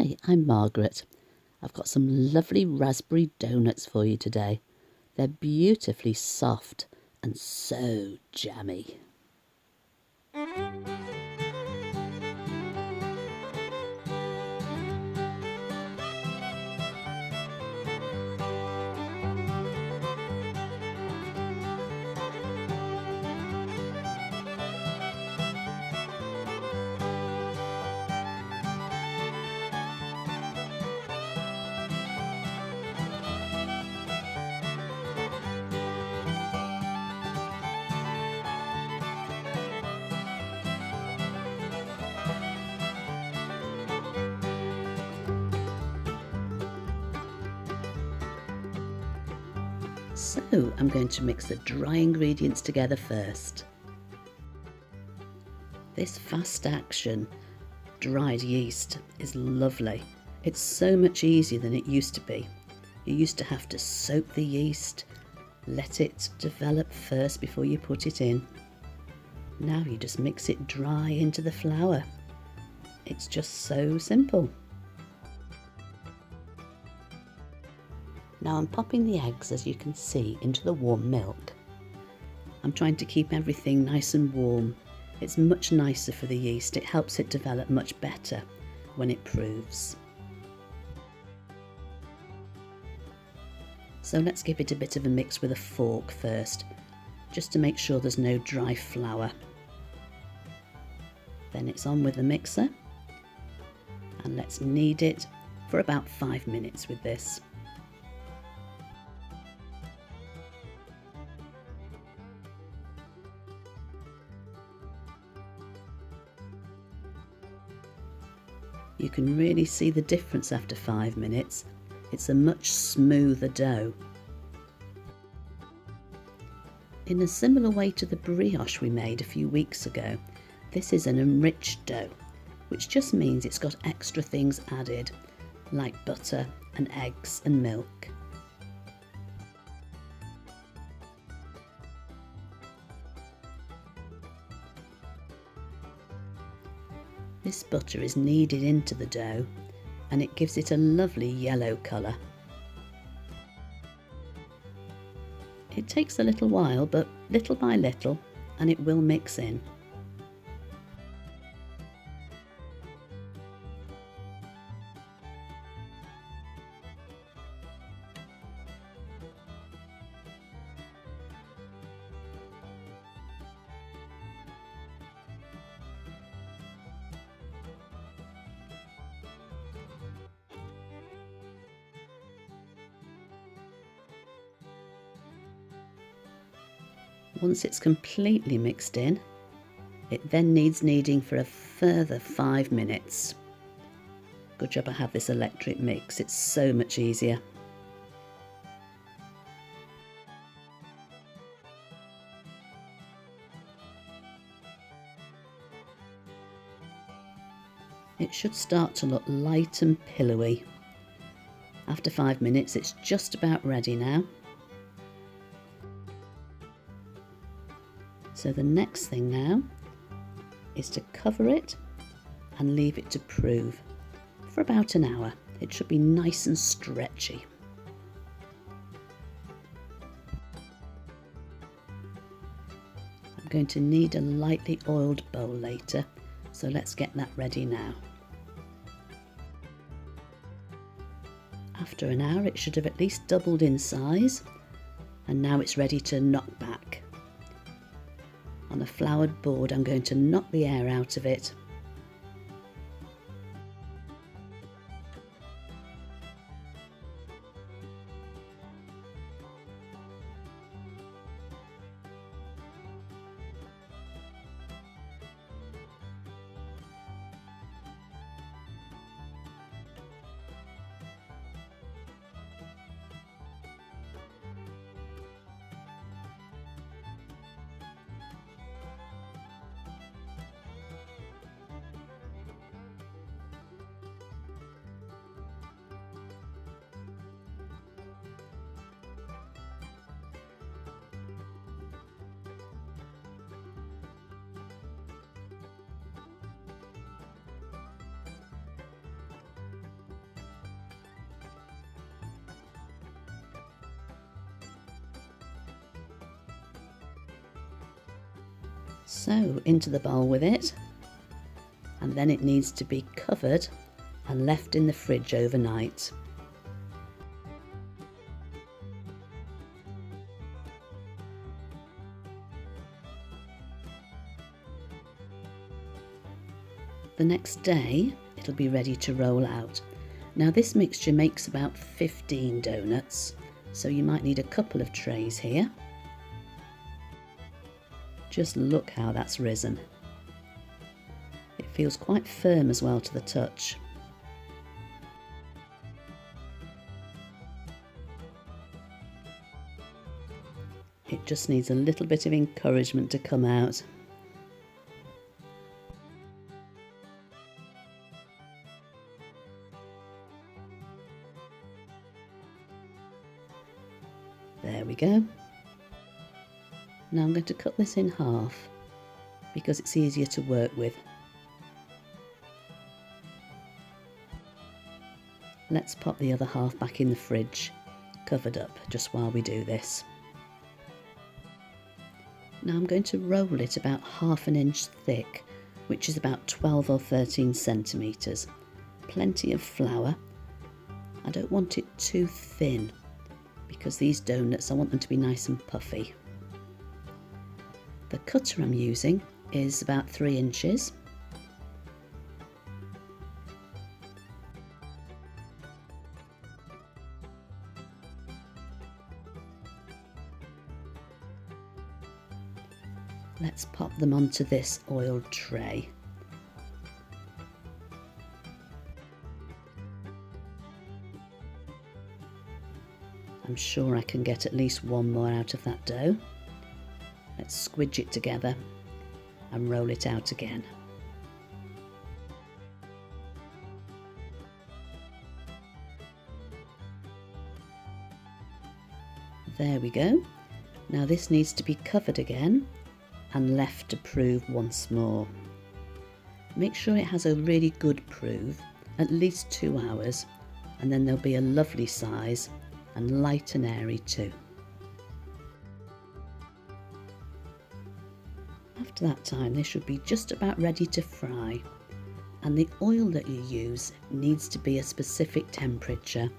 Hi, I'm Margaret. I've got some lovely raspberry donuts for you today. They're beautifully soft and so jammy. So I'm going to mix the dry ingredients together first. This fast action dried yeast is lovely. It's so much easier than it used to be. You used to have to soak the yeast, let it develop first before you put it in. Now you just mix it dry into the flour. It's just so simple. Now I'm popping the eggs, as you can see, into the warm milk. I'm trying to keep everything nice and warm. It's much nicer for the yeast. It helps it develop much better when it proves. So let's give it a bit of a mix with a fork first, just to make sure there's no dry flour. Then it's on with the mixer, and let's knead it for about 5 minutes with this. You can really see the difference after 5 minutes. It's a much smoother dough. In a similar way to the brioche we made a few weeks ago, this is an enriched dough, which just means it's got extra things added, like butter and eggs and milk. This butter is kneaded into the dough and it gives it a lovely yellow colour. It takes a little while, but little by little, and it will mix in. Once it's completely mixed in, it then needs kneading for a further 5 minutes. Good job I have this electric mix, it's so much easier. It should start to look light and pillowy. After 5 minutes, it's just about ready now. So the next thing now is to cover it and leave it to prove for about an hour. It should be nice and stretchy. I'm going to need a lightly oiled bowl later, so let's get that ready now. After an hour it should have at least doubled in size, and now it's ready to knock back. On a floured board I'm going to knock the air out of it. So into the bowl with it, and then it needs to be covered and left in the fridge overnight. The next day it'll be ready to roll out. Now this mixture makes about 15 donuts, so you might need a couple of trays here. Just look how that's risen. It feels quite firm as well to the touch. It just needs a little bit of encouragement to come out. There we go. Now I'm going to cut this in half because it's easier to work with. Let's pop the other half back in the fridge, covered up, just while we do this. Now I'm going to roll it about ½ inch thick, which is about 12 or 13 centimetres. Plenty of flour. I don't want it too thin because these donuts, I want them to be nice and puffy. The cutter I'm using is about 3 inches. Let's pop them onto this oiled tray. I'm sure I can get at least one more out of that dough. Let's squidge it together and roll it out again. There we go. Now this needs to be covered again and left to prove once more. Make sure it has a really good prove, at least 2 hours, and then there'll be a lovely size and light and airy too. After that time, they should be just about ready to fry, and the oil that you use needs to be a specific temperature.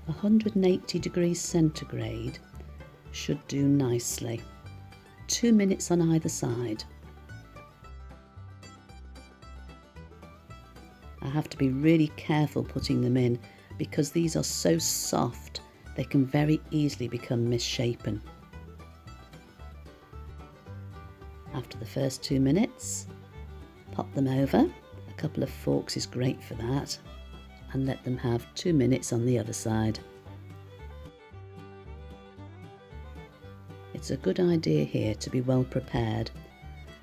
180 degrees centigrade should do nicely. 2 minutes on either side. I have to be really careful putting them in because these are so soft they can very easily become misshapen. After the first 2 minutes, pop them over. A couple of forks is great for that, and let them have 2 minutes on the other side. It's a good idea here to be well prepared.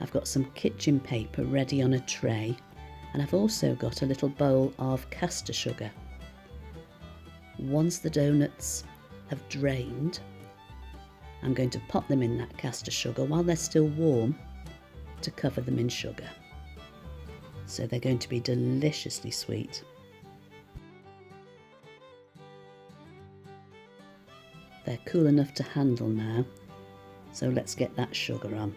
I've got some kitchen paper ready on a tray, and I've also got a little bowl of caster sugar. Once the donuts have drained, I'm going to pop them in that caster sugar while they're still warm to cover them in sugar. So they're going to be deliciously sweet. They're cool enough to handle now, so let's get that sugar on.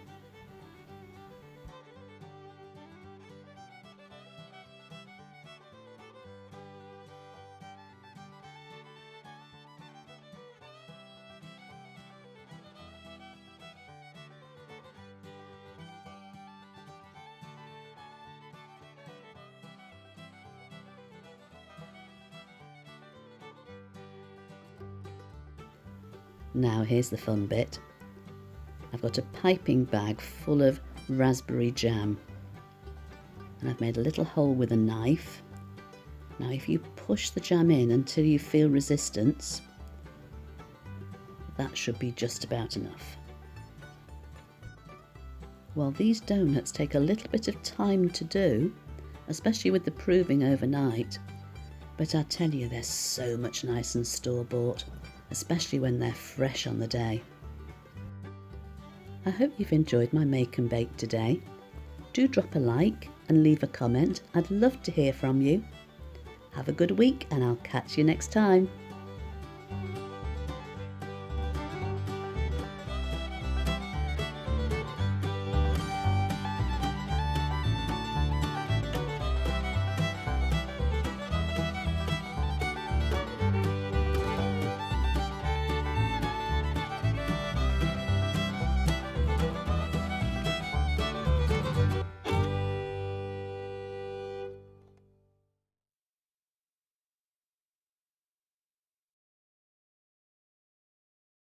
Now here's the fun bit. I've got a piping bag full of raspberry jam, and I've made a little hole with a knife. Now if you push the jam in until you feel resistance, that should be just about enough. Well, these donuts take a little bit of time to do, especially with the proving overnight, but I tell you, they're so much nice and store-bought, especially when they're fresh on the day. I hope you've enjoyed my make and bake today. Do drop a like and leave a comment. I'd love to hear from you. Have a good week, and I'll catch you next time.